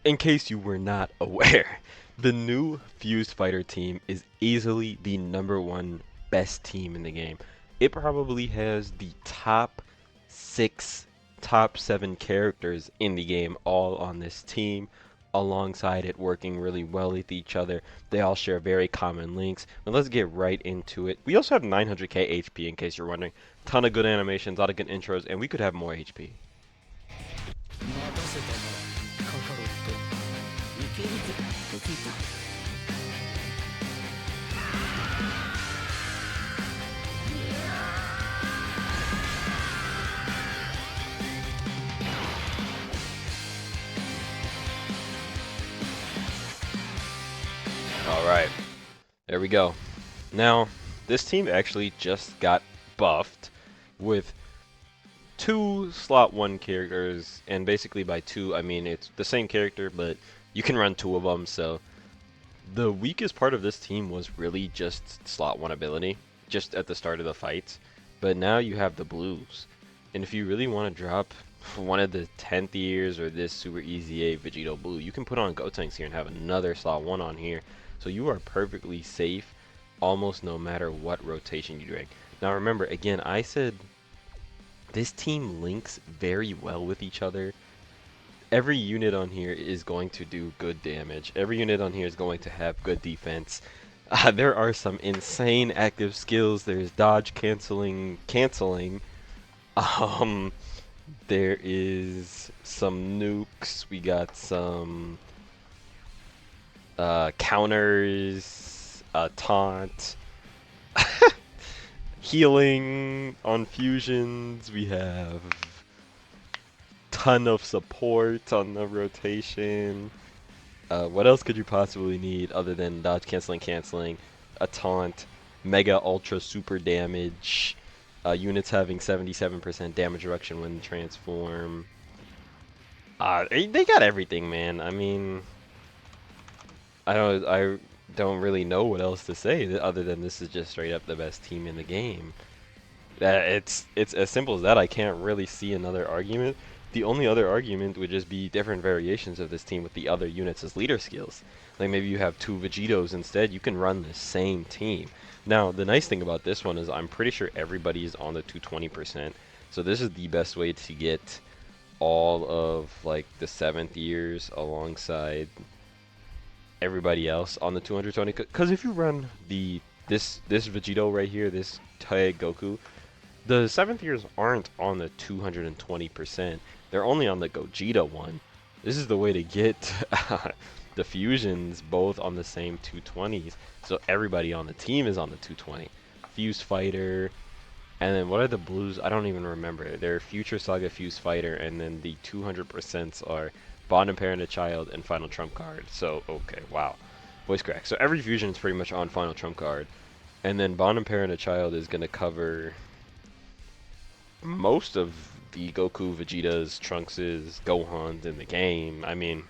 In case you were not aware, the new Fused Fighter team is easily the #1 best team in the game. It probably has the top 6, top 7 characters in the game all on this team, alongside it working really well with each other. They all share very common links. But let's get right into it. We also have 900k HP in case you're wondering. Ton of good animations, a lot of good intros, and we could have more HP. Alright, there we go. Now, this team actually just got buffed with 2 slot 1 characters, and basically by 2 I mean it's the same character, but you can run 2 of them, so the weakest part of this team was really just slot 1 ability, just at the start of the fights, but now you have the blues, and if you really want to drop one of the 10th years or this super easy A Vegito blue, you can put on Gotenks here and have another slot 1 on here, so you are perfectly safe almost no matter what rotation you drag. Now remember, again, I said this team links very well with each other. Every unit on here is going to do good damage. Every unit on here is going to have good defense. There are some insane active skills. There's dodge canceling. Um, there is some nukes. We got some counters, taunt. Healing on fusions, we have ton of support on the rotation. What else could you possibly need other than dodge canceling, a taunt, mega ultra super damage, units having 77% damage reduction when transform. They got everything, man. I mean, I don't really know what else to say other than this is just straight up the best team in the game. It's as simple as that. I can't really see another argument. The only other argument would just be different variations of this team with the other units as leader skills. Like maybe you have 2 Vegitos instead. You can run the same team. Now the nice thing about this one is I'm pretty sure everybody is on the 220%. So this is the best way to get all of like the 7th years alongside everybody else on the 220. Because if you run this Vegito right here, this Tae Goku, the 7th years aren't on the 220%. They're only on the Gogeta one. This is the way to get the fusions both on the same 220s. So everybody on the team is on the 220. Fused Fighter, and then what are the blues? I don't even remember. They're Future Saga Fused Fighter, and then the 200% are Bond and Parent a Child and Final Trump Card. So, okay, wow. Voice crack. So every fusion is pretty much on Final Trump Card. And then Bond and Parent a Child is going to cover most of the Goku, Vegeta's, Trunks's, Gohan's in the game. I mean,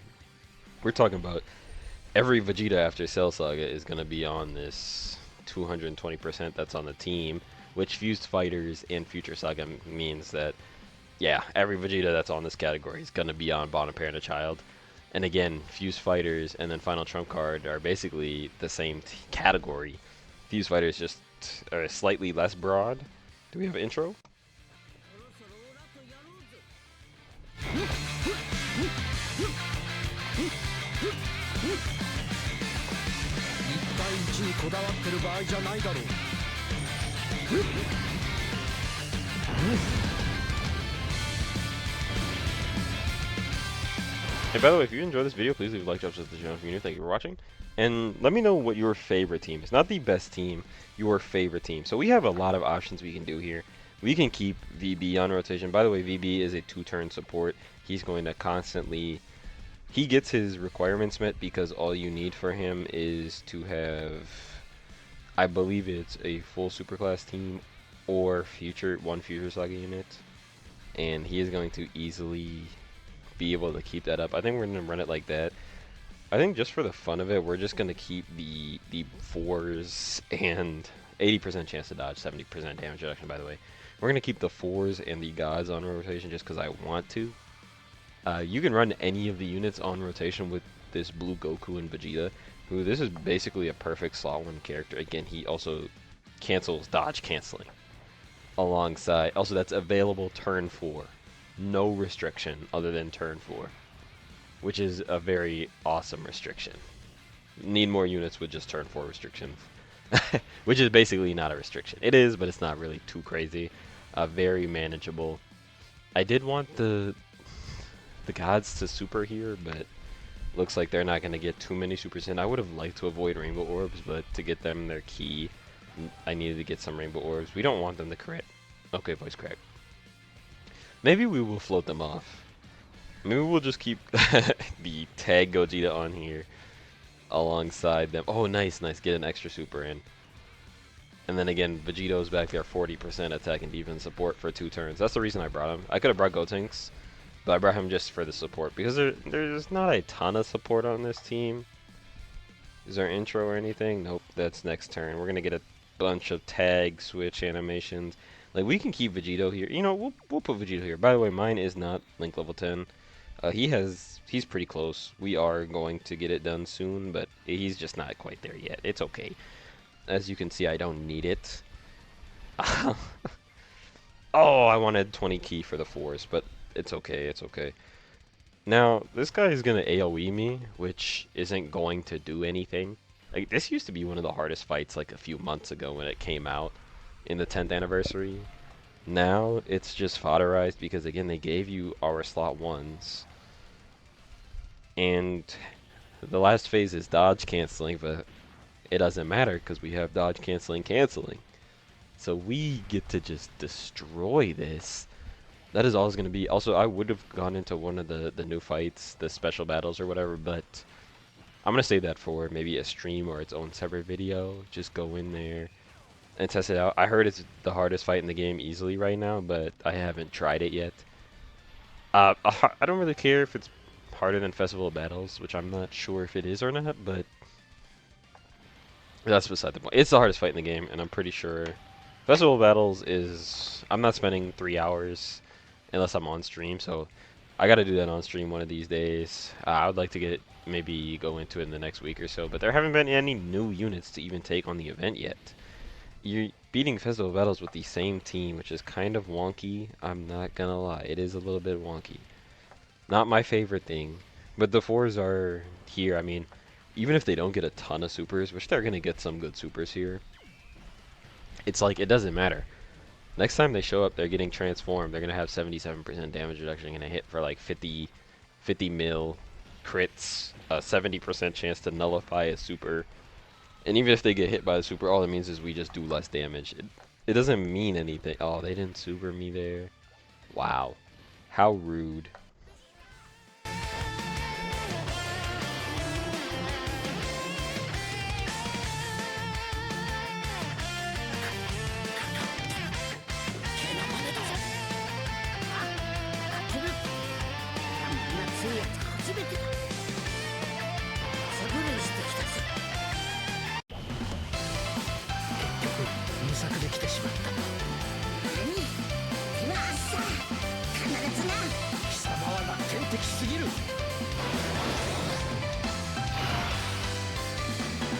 we're talking about every Vegeta after Cell Saga is going to be on this 220% that's on the team, which Fused Fighters and Future Saga means that, yeah, every Vegeta that's on this category is going to be on Bond and Parent a Child. And again, Fused Fighters and then Final Trump Card are basically the same category. Fused Fighters just are slightly less broad. Do we have an intro? 1にこだわってる場合じゃないだろう。And by the way, if you enjoyed this video, please leave a like, subscribe to the channel if you're new. Thank you for watching. And let me know what your favorite team is. Not the best team, your favorite team. So we have a lot of options we can do here. We can keep VB on rotation. By the way, VB is a 2-turn support. He's going to constantly... He gets his requirements met because all you need for him is to have... I believe it's a full superclass team or one Future Saga unit. And he is going to easily be able to keep that up. I think we're going to run it like that. I think just for the fun of it, we're just going to keep the 4s and 80% chance to dodge, 70% damage reduction, by the way. We're going to keep the 4s and the gods on rotation just because I want to. You can run any of the units on rotation with this blue Goku and Vegeta, who this is basically a perfect slot 1 character. Again, he also cancels dodge canceling alongside. Also, that's available turn 4. No restriction other than turn 4, which is a very awesome restriction. Need more units with just turn 4 restrictions, which is basically not a restriction. It is, but it's not really too crazy. Very manageable. I did want the gods to super here, but looks like they're not going to get too many supers in. I would have liked to avoid rainbow orbs, but to get them their key, I needed to get some rainbow orbs. We don't want them to crit. Okay, voice crack. Maybe we will float them off. Maybe we'll just keep the tag Gogeta on here alongside them. Oh, nice, nice. Get an extra super in. And then again, Vegito's back there, 40% attack and defense support for 2 turns. That's the reason I brought him. I could have brought Gotenks, but I brought him just for the support because there's not a ton of support on this team. Is there intro or anything? Nope, that's next turn. We're going to get a bunch of tag switch animations. Like, we can keep Vegito here. You know, we'll put Vegito here. By the way, mine is not Link level 10. He's pretty close. We are going to get it done soon, but he's just not quite there yet. It's okay. As you can see, I don't need it. Oh, I wanted 20 key for the 4s, but it's okay, it's okay. Now, this guy is going to AoE me, which isn't going to do anything. Like, this used to be one of the hardest fights like a few months ago when it came out in the 10th anniversary. Now, it's just fodderized because, again, they gave you our slot 1s. And the last phase is dodge canceling, but it doesn't matter because we have dodge canceling. So we get to just destroy this. That is all it's going to be. Also, I would have gone into one of the new fights, the special battles or whatever, but I'm going to save that for maybe a stream or its own separate video. Just go in there and test it out. I heard it's the hardest fight in the game easily right now, but I haven't tried it yet. I don't really care if it's harder than Festival Battles, which I'm not sure if it is or not, but that's beside the point. It's the hardest fight in the game, and I'm pretty sure Festival Battles is... I'm not spending 3 hours unless I'm on stream, so I got to do that on stream one of these days. I would like to get maybe go into it in the next week or so, but there haven't been any new units to even take on the event yet. You're beating Festival Battles with the same team, which is kind of wonky. I'm not going to lie. It is a little bit wonky. Not my favorite thing, but the 4s are here. I mean, even if they don't get a ton of supers, which they're going to get some good supers here, it's like, it doesn't matter. Next time they show up, they're getting transformed. They're going to have 77% damage reduction, going to hit for like 50 mil crits, a 70% chance to nullify a super. And even if they get hit by a super, all it means is we just do less damage. It doesn't mean anything. Oh, they didn't super me there. Wow. How rude.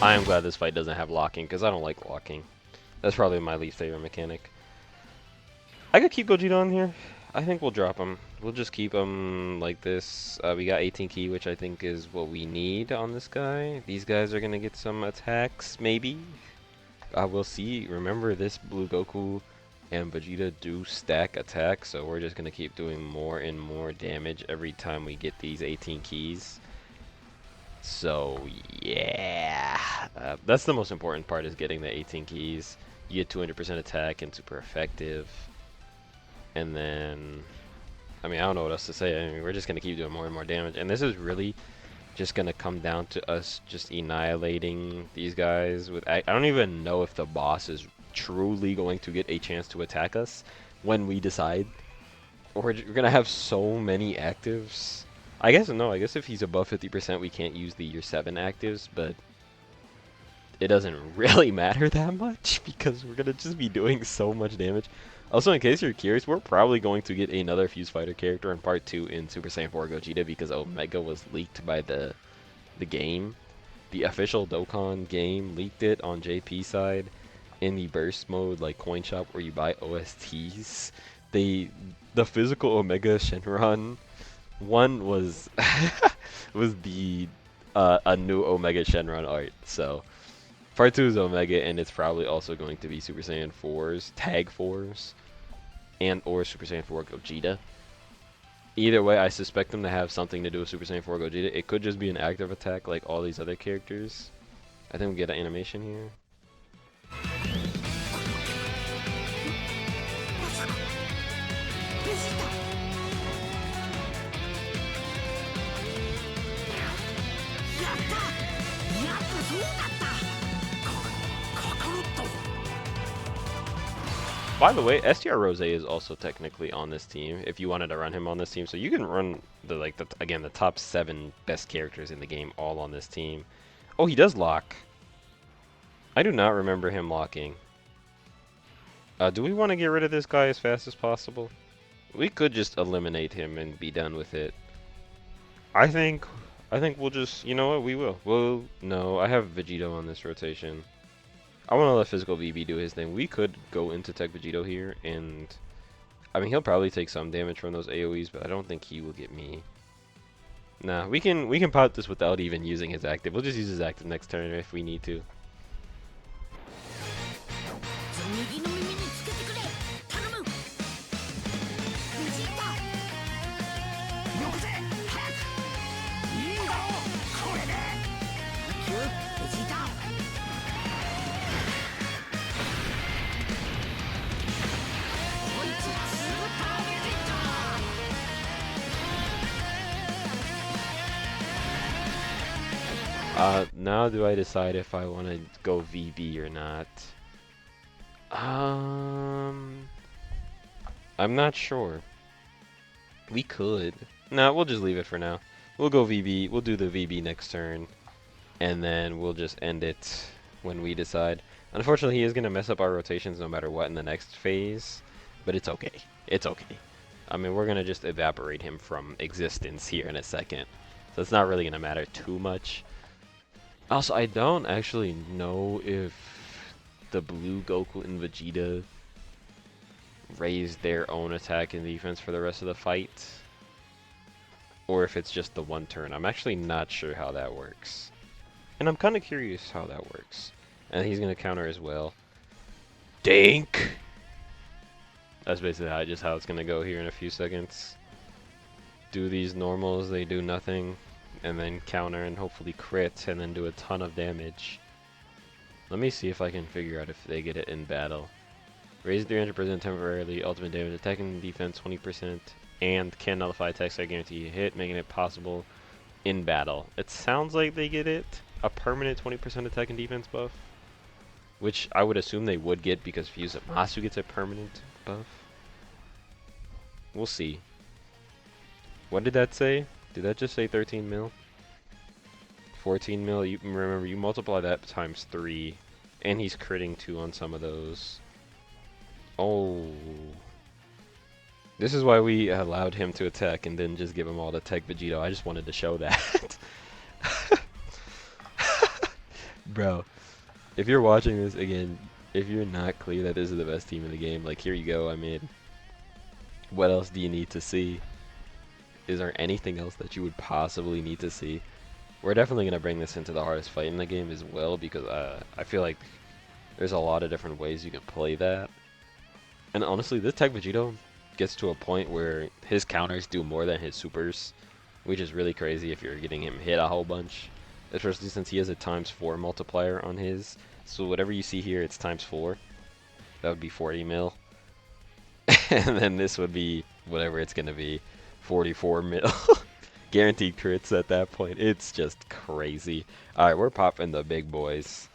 I am glad this fight doesn't have locking, because I don't like locking. That's probably my least favorite mechanic. I could keep Gogeta on here. I think we'll drop him. We'll just keep him like this. We got 18 key, which I think is what we need on this guy. These guys are going to get some attacks, maybe. We'll see. Remember, this blue Goku and Vegeta do stack attacks, so we're just going to keep doing more and more damage every time we get these 18 keys. So, yeah. That's the most important part, is getting the 18 keys. You get 200% attack and super effective. And then, I mean, I don't know what else to say. I mean, we're just going to keep doing more and more damage. And this is really just going to come down to us just annihilating these guys. I don't even know if the boss is truly going to get a chance to attack us when we decide. Or we're going to have so many actives. I guess no, I guess if he's above 50%, we can't use the year 7 actives, but it doesn't really matter that much because we're going to just be doing so much damage. Also, in case you're curious, we're probably going to get another Fuse Fighter character in Part 2 in Super Saiyan 4 Gogeta because Omega was leaked by the game. The official Dokkan game leaked it on JP side in the burst mode, like coin shop where you buy OSTs. The physical Omega Shenron one was was the a new Omega Shenron art. So Part 2 is Omega, and it's probably also going to be Super Saiyan 4's Tag 4's and or Super Saiyan 4 Gogeta. Either way, I suspect them to have something to do with Super Saiyan 4 Gogeta. It could just be an active attack like all these other characters. I think we get an animation here. By the way, STR Rose is also technically on this team if you wanted to run him on this team. So you can run again the top 7 best characters in the game all on this team. Oh, he does lock. I do not remember him locking. Do we want to get rid of this guy as fast as possible? We could just eliminate him and be done with it. I think we'll just, you know what, we will. Well, no, I have Vegito on this rotation. I want to let Physical VB do his thing. We could go into Tech Vegito here, and I mean, he'll probably take some damage from those AoEs, but I don't think he will get me. Nah, we can pop this without even using his active. We'll just use his active next turn if we need to. Now do I decide if I want to go VB or not? I'm not sure. We could. Nah, we'll just leave it for now. We'll go VB. We'll do the VB next turn, and then we'll just end it when we decide. Unfortunately, he is going to mess up our rotations no matter what in the next phase, but it's okay. It's okay. I mean, we're going to just evaporate him from existence here in a second, so it's not really going to matter too much. Also, I don't actually know if the blue Goku and Vegeta raise their own attack and defense for the rest of the fight, or if it's just the one turn. I'm actually not sure how that works, and I'm kind of curious how that works. And he's gonna counter as well. Dink! That's basically just how it's gonna go here in a few seconds. Do these normals, they do nothing, and then counter and hopefully crit, and then do a ton of damage. Let me see if I can figure out if they get it in battle. Raise 300% temporarily, ultimate damage, attack and defense 20%, and can nullify attacks that guarantee a hit, making it possible in battle. It sounds like they get it, a permanent 20% attack and defense buff, which I would assume they would get because Fusemasu gets a permanent buff. We'll see. What did that say? Did that just say 13 mil? 14 mil, you remember, you multiply that times 3, and he's critting 2 on some of those. Oh. This is why we allowed him to attack and then just give him all the Tech Vegito. I just wanted to show that. Bro, if you're watching this, again, if you're not clear that this is the best team in the game, like, here you go, I mean, what else do you need to see? Is there anything else that you would possibly need to see? We're definitely going to bring this into the hardest fight in the game as well, because I feel like there's a lot of different ways you can play that. And honestly, this Tech Vegito gets to a point where his counters do more than his supers, which is really crazy if you're getting him hit a whole bunch, especially since he has a ×4 multiplier on his. So whatever you see here, it's ×4. That would be 40 mil. And then this would be whatever it's going to be. 44 mil. Guaranteed crits at that point. It's just crazy. Alright, we're popping the big boys.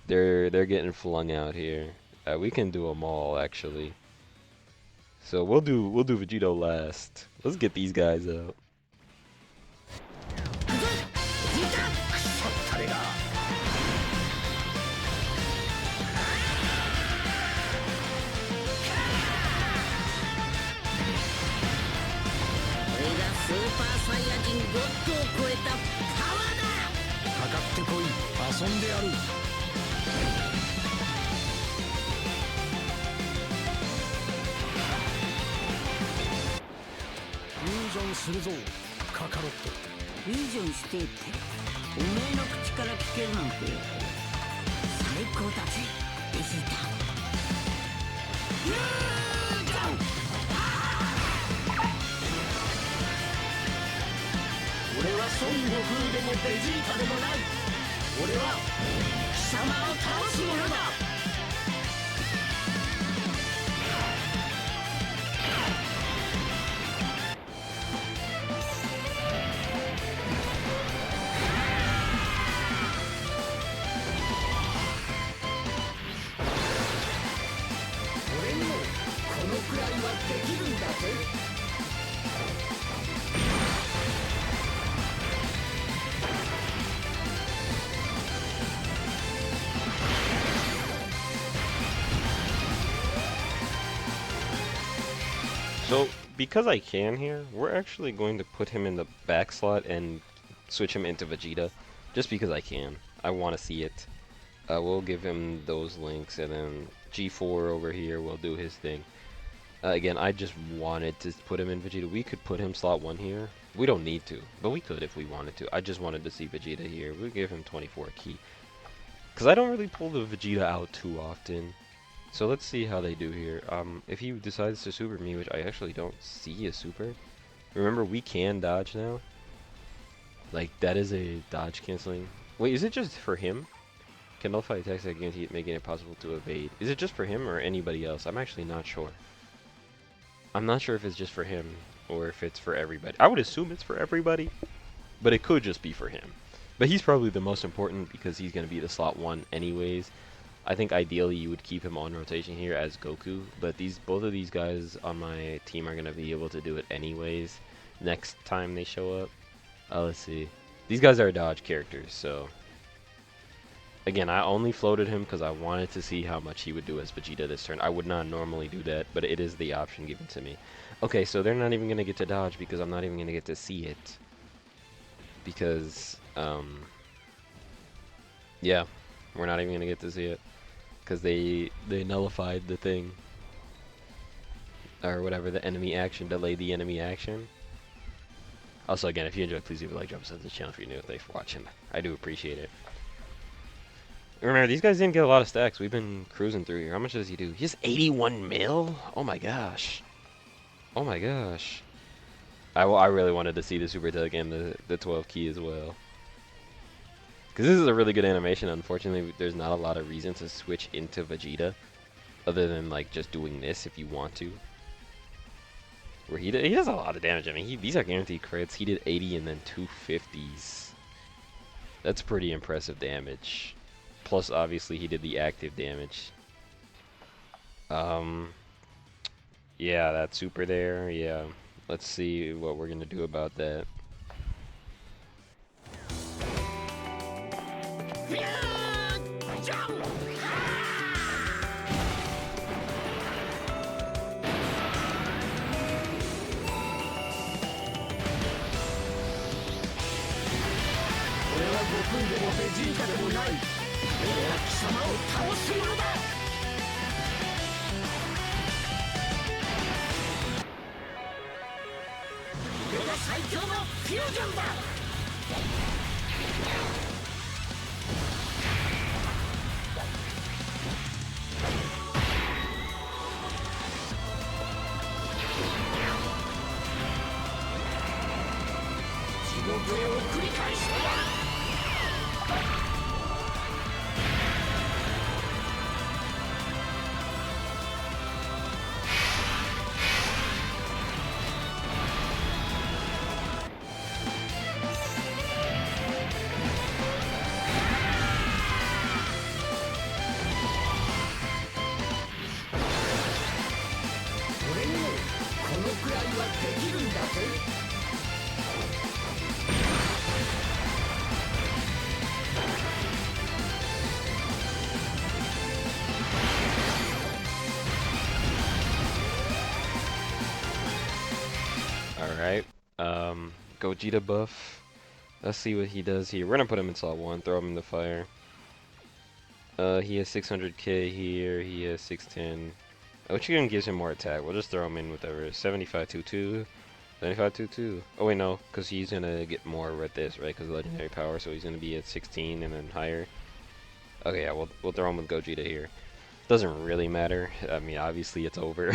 They're getting flung out here. We can do them all, actually. So we'll do Vegito last. Let's get these guys out. 遊んでやる。フュージョンするぞカカロット。フュージョンしてっておめえの口から聞けるなんて最高だぜベジータ。フュージョン。俺は孫悟空でもベジータでもない。俺は貴様を倒す者だ。俺にもこのくらいはできるんだぜ。So, because I can here, we're actually going to put him in the back slot and switch him into Vegeta, just because I can. I want to see it. We'll give him those links, and then G4 over here will do his thing. Again, I just wanted to put him in Vegeta. We could put him slot 1 here. We don't need to, but we could if we wanted to. I just wanted to see Vegeta here. We'll give him 24 key. Because I don't really pull the Vegeta out too often. So let's see how they do here. If he decides to super me, which I actually don't see a super. Remember, we can dodge now. Like, that is a dodge canceling. Wait, is it just for him? Can nullify attacks that guarantee it, making it possible to evade. Is it just for him or anybody else? I'm actually not sure. I'm not sure if it's just for him or if it's for everybody. I would assume it's for everybody, but it could just be for him. But he's probably the most important because he's going to be the slot 1 anyways. I think ideally you would keep him on rotation here as Goku, but both of these guys on my team are going to be able to do it anyways next time they show up. Let's see. These guys are dodge characters, so again, I only floated him because I wanted to see how much he would do as Vegeta this turn. I would not normally do that, but it is the option given to me. Okay, so they're not even going to get to dodge because I'm not even going to get to see it. Because, yeah, we're not even going to get to see it. Because they nullified the thing. Or whatever, the enemy action, delayed the enemy action. Also, again, if you enjoyed, please leave a like, drop a sub to the channel if you're new. Thanks for watching. I do appreciate it. Remember, these guys didn't get a lot of stacks. We've been cruising through here. How much does he do? He has 81 mil? Oh my gosh. Oh my gosh. I really wanted to see the Super Tug and the 12 key as well. Because this is a really good animation. Unfortunately, there's not a lot of reason to switch into Vegeta. Other than, like, just doing this if you want to. Where he does a lot of damage. I mean, these are guaranteed crits. He did 80 and then 250s. That's pretty impressive damage. Plus, obviously, he did the active damage. Yeah, that super there. Yeah. Let's see what we're going to do about that. Alright, Gogeta buff. Let's see what he does here. We're gonna put him in slot 1, throw him in the fire. He has 600k here. He has 610. Which even gives him more attack. We'll just throw him in with whatever. 7522. 7522. Oh wait, no, because he's gonna get more with this, right? Because legendary power, so he's gonna be at 16 and then higher. Okay, yeah, we'll throw him with Gogeta here. Doesn't really matter. I mean, obviously it's over.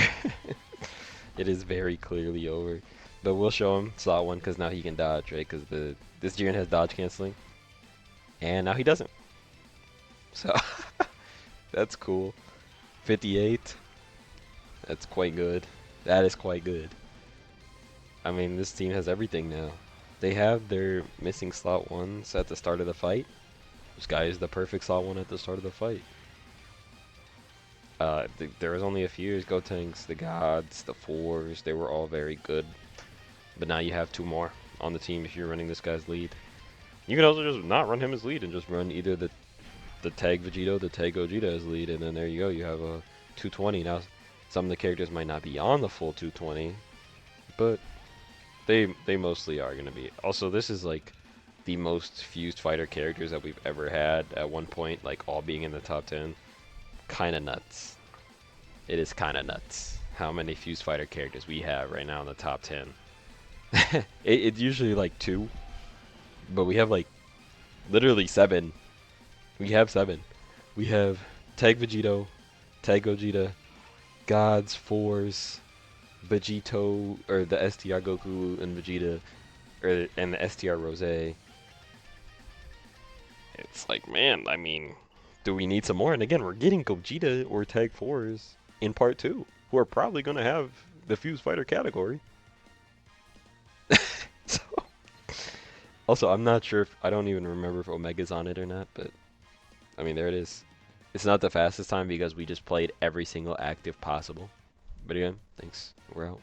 It is very clearly over. But we'll show him slot 1 because now he can dodge, right? Because this Jiren has dodge canceling. And now he doesn't. So, that's cool. 58. That's quite good. That is quite good. I mean, this team has everything now. They have their missing slot 1s at the start of the fight. This guy is the perfect slot 1 at the start of the fight. There was only a few Gotenks, the gods, the 4s, they were all very good. But now you have 2 more on the team if you're running this guy's lead. You can also just not run him as lead and just run either the tag Vegito, the tag Gogeta as lead, and then there you go, you have a 220. Now, some of the characters might not be on the full 220, but they mostly are going to be. Also, this is like the most fused fighter characters that we've ever had at one point, like all being in the top 10. Kind of nuts. It is kind of nuts how many fused fighter characters we have right now in the top 10. It's usually like 2, but we have like literally 7. We have 7. We have Tag Vegito, Tag Gogeta, Gods, 4s, Vegito, or the STR Goku and Vegeta, and the STR Rose. It's like, man, I mean, do we need some more? And again, we're getting Gogeta or Tag 4s in part 2, who are probably going to have the fused fighter category. So, also, I'm not sure if, I don't even remember if Omega's on it or not, but I mean, there it is. It's not the fastest time because we just played every single active possible. But again, thanks. We're out.